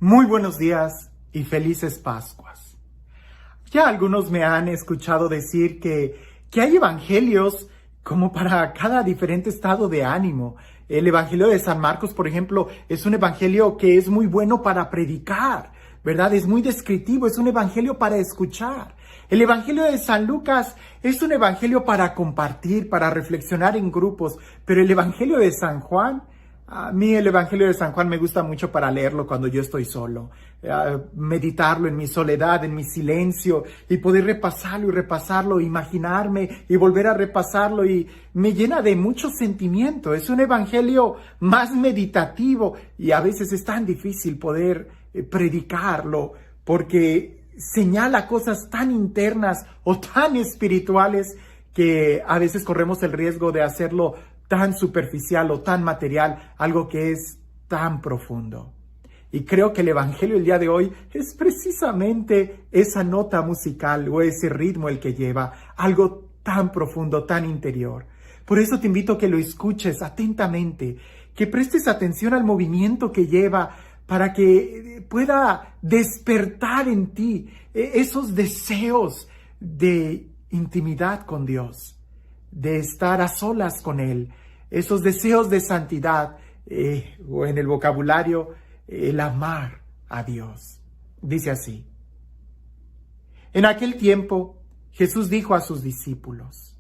Muy buenos días y felices Pascuas. Ya algunos me han escuchado decir que hay evangelios como para cada diferente estado de ánimo. El evangelio de San Marcos, por ejemplo, es un evangelio que es muy bueno para predicar, ¿verdad? Es muy descriptivo, es un evangelio para escuchar. El evangelio de San Lucas es un evangelio para compartir, para reflexionar en grupos, pero el evangelio de San Juan, a mí el Evangelio de San Juan me gusta mucho para leerlo cuando yo estoy solo, meditarlo en mi soledad, en mi silencio, y poder repasarlo, imaginarme y volver a repasarlo, y me llena de mucho sentimiento. Es un Evangelio más meditativo y a veces es tan difícil poder predicarlo porque señala cosas tan internas o tan espirituales que a veces corremos el riesgo de hacerlo tan superficial o tan material, algo que es tan profundo. Y creo que el Evangelio el día de hoy es precisamente esa nota musical o ese ritmo el que lleva, algo tan profundo, tan interior. Por eso te invito a que lo escuches atentamente, que prestes atención al movimiento que lleva para que pueda despertar en ti esos deseos de intimidad con Dios, de estar a solas con Él, esos deseos de santidad, o en el vocabulario, el amar a Dios. Dice así: en aquel tiempo Jesús dijo a sus discípulos: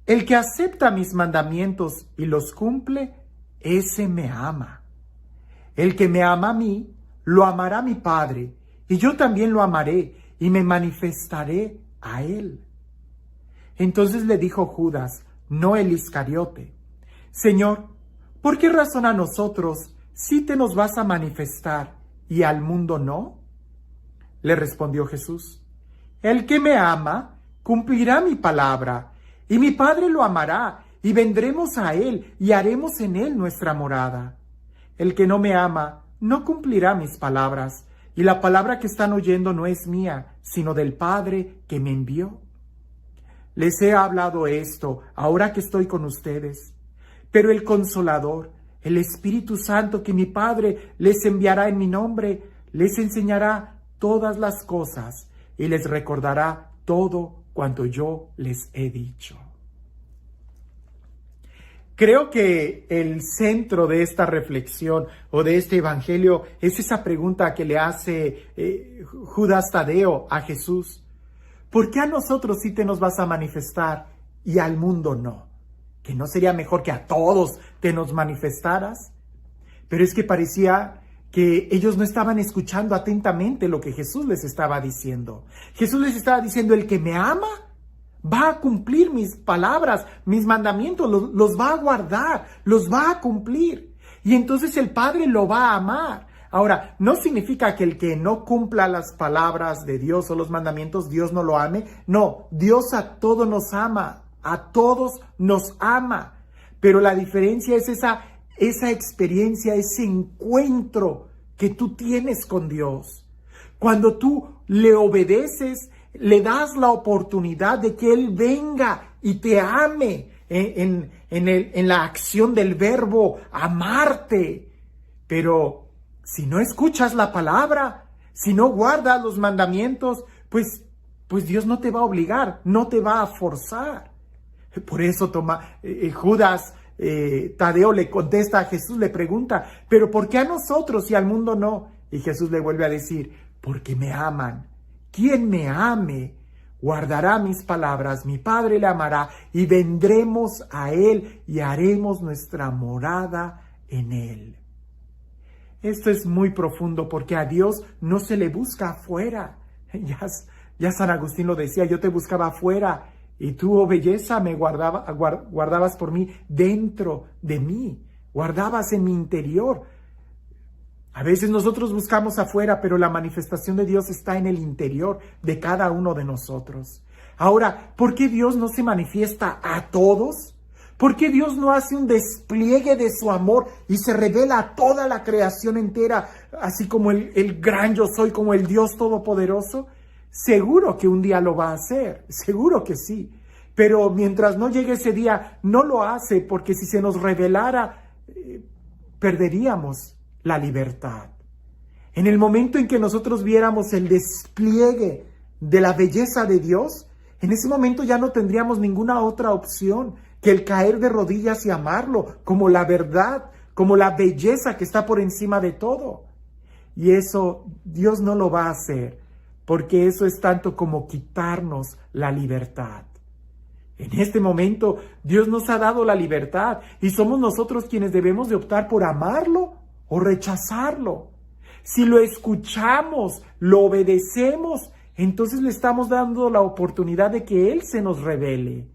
el que acepta mis mandamientos y los cumple, ese me ama. El que me ama a mí, lo amará mi Padre, y yo también lo amaré y me manifestaré a Él. Entonces le dijo Judas, no el Iscariote: Señor, ¿por qué razón a nosotros sí te nos vas a manifestar y al mundo no? Le respondió Jesús: el que me ama cumplirá mi palabra, y mi Padre lo amará, y vendremos a él y haremos en él nuestra morada. El que no me ama no cumplirá mis palabras, y la palabra que están oyendo no es mía, sino del Padre que me envió. Les he hablado esto ahora que estoy con ustedes, pero el Consolador, el Espíritu Santo que mi Padre les enviará en mi nombre, les enseñará todas las cosas y les recordará todo cuanto yo les he dicho. Creo que el centro de esta reflexión o de este evangelio es esa pregunta que le hace Judas Tadeo a Jesús. ¿Por qué a nosotros sí te nos vas a manifestar y al mundo no? ¿Que no sería mejor que a todos te nos manifestaras? Pero es que parecía que ellos no estaban escuchando atentamente lo que Jesús les estaba diciendo. Jesús les estaba diciendo: el que me ama va a cumplir mis palabras, mis mandamientos, los va a guardar, los va a cumplir. Y entonces el Padre lo va a amar. Ahora, no significa que el que no cumpla las palabras de Dios o los mandamientos, Dios no lo ame. No, Dios a todos nos ama, a todos nos ama. Pero la diferencia es esa experiencia, ese encuentro que tú tienes con Dios. Cuando tú le obedeces, le das la oportunidad de que Él venga y te ame en la acción del verbo amarte. Pero si no escuchas la palabra, si no guardas los mandamientos, pues Dios no te va a obligar, no te va a forzar. Por eso Judas Tadeo le contesta a Jesús, le pregunta: ¿pero por qué a nosotros y al mundo no? Y Jesús le vuelve a decir: porque me aman. Quien me ame guardará mis palabras, mi Padre le amará, y vendremos a él y haremos nuestra morada en él. Esto es muy profundo porque a Dios no se le busca afuera. Ya San Agustín lo decía: yo te buscaba afuera y tú, oh belleza, me guardabas por mí dentro de mí, guardabas en mi interior. A veces nosotros buscamos afuera, pero la manifestación de Dios está en el interior de cada uno de nosotros. Ahora, ¿por qué Dios no se manifiesta a todos? ¿Por qué Dios no hace un despliegue de su amor y se revela a toda la creación entera, así como el gran yo soy, como el Dios todopoderoso? Seguro que un día lo va a hacer, seguro que sí. Pero mientras no llegue ese día, no lo hace, porque si se nos revelara, perderíamos la libertad. En el momento en que nosotros viéramos el despliegue de la belleza de Dios, en ese momento ya no tendríamos ninguna otra opción que el caer de rodillas y amarlo como la verdad, como la belleza que está por encima de todo. Y eso Dios no lo va a hacer, porque eso es tanto como quitarnos la libertad. En este momento Dios nos ha dado la libertad y somos nosotros quienes debemos de optar por amarlo o rechazarlo. Si lo escuchamos, lo obedecemos, entonces le estamos dando la oportunidad de que Él se nos revele.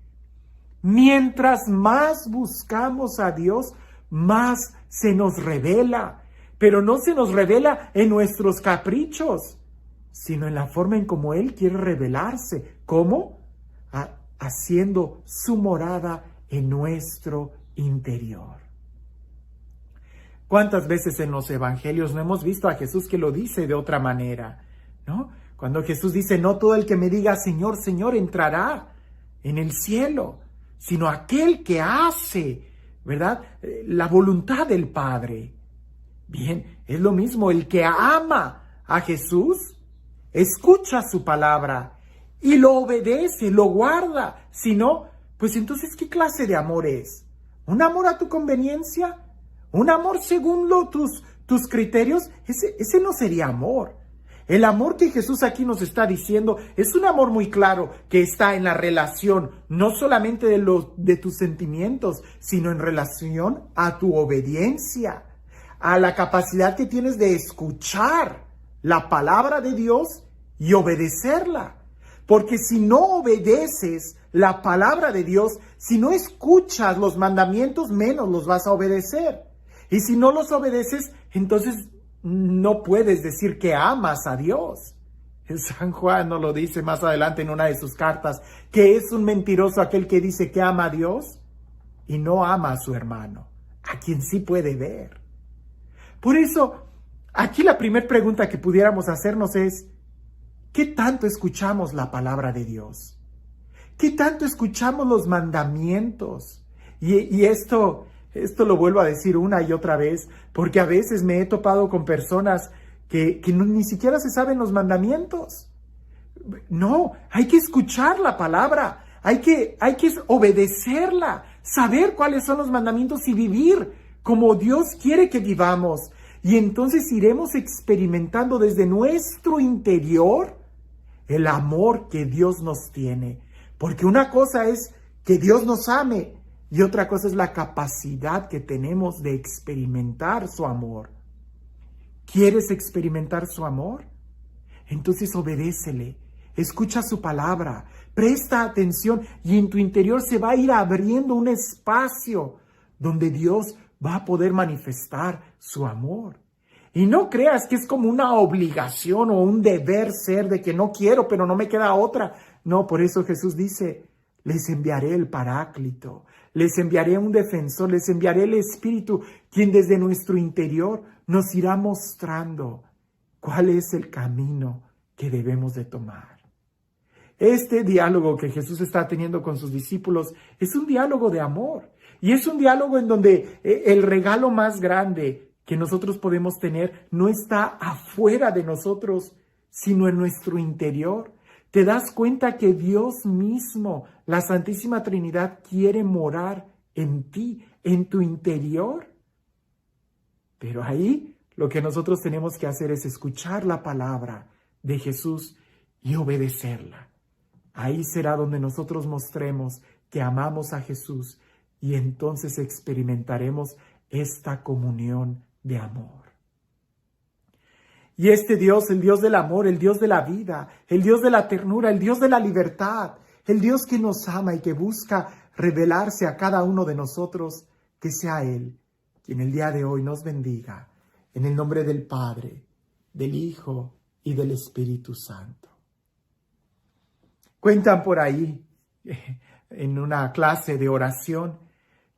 Mientras más buscamos a Dios, más se nos revela. Pero no se nos revela en nuestros caprichos, sino en la forma en cómo Él quiere revelarse. ¿Cómo? Haciendo su morada en nuestro interior. ¿Cuántas veces en los evangelios no hemos visto a Jesús que lo dice de otra manera? ¿No? Cuando Jesús dice, no todo el que me diga Señor, Señor entrará en el cielo, sino aquel que hace, ¿verdad?, la voluntad del Padre. Bien, es lo mismo, el que ama a Jesús, escucha su palabra y lo obedece, lo guarda. Si no, pues entonces, ¿qué clase de amor es? ¿Un amor a tu conveniencia? ¿Un amor según tus criterios? Ese no sería amor. El amor que Jesús aquí nos está diciendo es un amor muy claro que está en la relación, no solamente de tus sentimientos, sino en relación a tu obediencia, a la capacidad que tienes de escuchar la palabra de Dios y obedecerla. Porque si no obedeces la palabra de Dios, si no escuchas los mandamientos, menos los vas a obedecer. Y si no los obedeces, entonces no puedes decir que amas a Dios. San Juan nos lo dice más adelante en una de sus cartas, que es un mentiroso aquel que dice que ama a Dios y no ama a su hermano, a quien sí puede ver. Por eso, aquí la primera pregunta que pudiéramos hacernos es, ¿qué tanto escuchamos la palabra de Dios? ¿Qué tanto escuchamos los mandamientos? Y esto lo vuelvo a decir una y otra vez, porque a veces me he topado con personas que ni siquiera se saben los mandamientos. No, hay que escuchar la palabra, hay que obedecerla, saber cuáles son los mandamientos y vivir como Dios quiere que vivamos. Y entonces iremos experimentando desde nuestro interior el amor que Dios nos tiene. Porque una cosa es que Dios nos ame y otra cosa es la capacidad que tenemos de experimentar su amor. ¿Quieres experimentar su amor? Entonces obedécele, escucha su palabra, presta atención y en tu interior se va a ir abriendo un espacio donde Dios va a poder manifestar su amor. Y no creas que es como una obligación o un deber ser de que no quiero, pero no me queda otra. No, por eso Jesús dice, les enviaré el Paráclito, les enviaré un defensor, les enviaré el Espíritu, quien desde nuestro interior nos irá mostrando cuál es el camino que debemos de tomar. Este diálogo que Jesús está teniendo con sus discípulos es un diálogo de amor y es un diálogo en donde el regalo más grande que nosotros podemos tener no está afuera de nosotros, sino en nuestro interior. ¿Te das cuenta que Dios mismo, la Santísima Trinidad, quiere morar en ti, en tu interior? Pero ahí lo que nosotros tenemos que hacer es escuchar la palabra de Jesús y obedecerla. Ahí será donde nosotros mostremos que amamos a Jesús y entonces experimentaremos esta comunión de amor. Y este Dios, el Dios del amor, el Dios de la vida, el Dios de la ternura, el Dios de la libertad, el Dios que nos ama y que busca revelarse a cada uno de nosotros, que sea Él quien el día de hoy nos bendiga, en el nombre del Padre, del Hijo y del Espíritu Santo. Cuentan por ahí, en una clase de oración,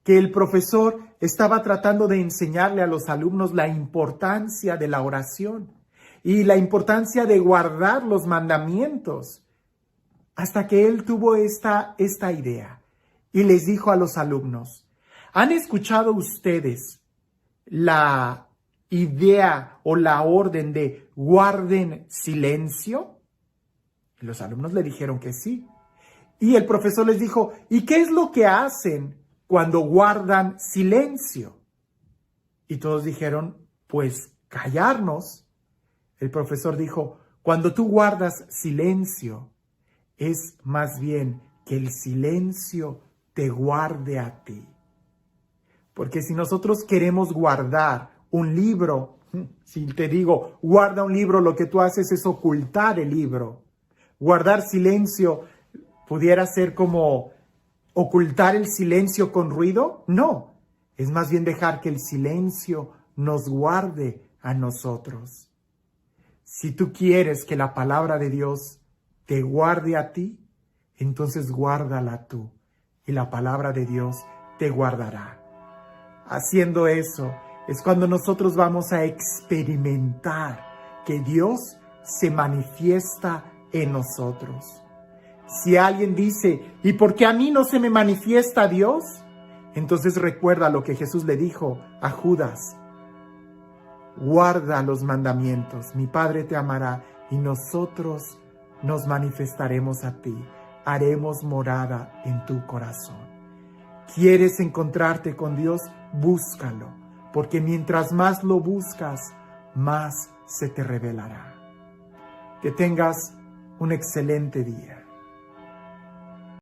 que el profesor estaba tratando de enseñarle a los alumnos la importancia de la oración y la importancia de guardar los mandamientos, hasta que él tuvo esta idea y les dijo a los alumnos, ¿han escuchado ustedes la idea o la orden de guarden silencio? Y los alumnos le dijeron que sí. Y el profesor les dijo, ¿y qué es lo que hacen cuando guardan silencio? Y todos dijeron, pues callarnos. El profesor dijo, cuando tú guardas silencio, es más bien que el silencio te guarde a ti. Porque si nosotros queremos guardar un libro, si te digo, guarda un libro, lo que tú haces es ocultar el libro. Guardar silencio pudiera ser como ocultar el silencio con ruido. No, es más bien dejar que el silencio nos guarde a nosotros. Si tú quieres que la palabra de Dios te guarde a ti, entonces guárdala tú y la palabra de Dios te guardará. Haciendo eso es cuando nosotros vamos a experimentar que Dios se manifiesta en nosotros. Si alguien dice, ¿y por qué a mí no se me manifiesta Dios? Entonces recuerda lo que Jesús le dijo a Judas. Guarda los mandamientos, mi Padre te amará y nosotros nos manifestaremos a ti, haremos morada en tu corazón. ¿Quieres encontrarte con Dios? Búscalo, porque mientras más lo buscas, más se te revelará. Que tengas un excelente día.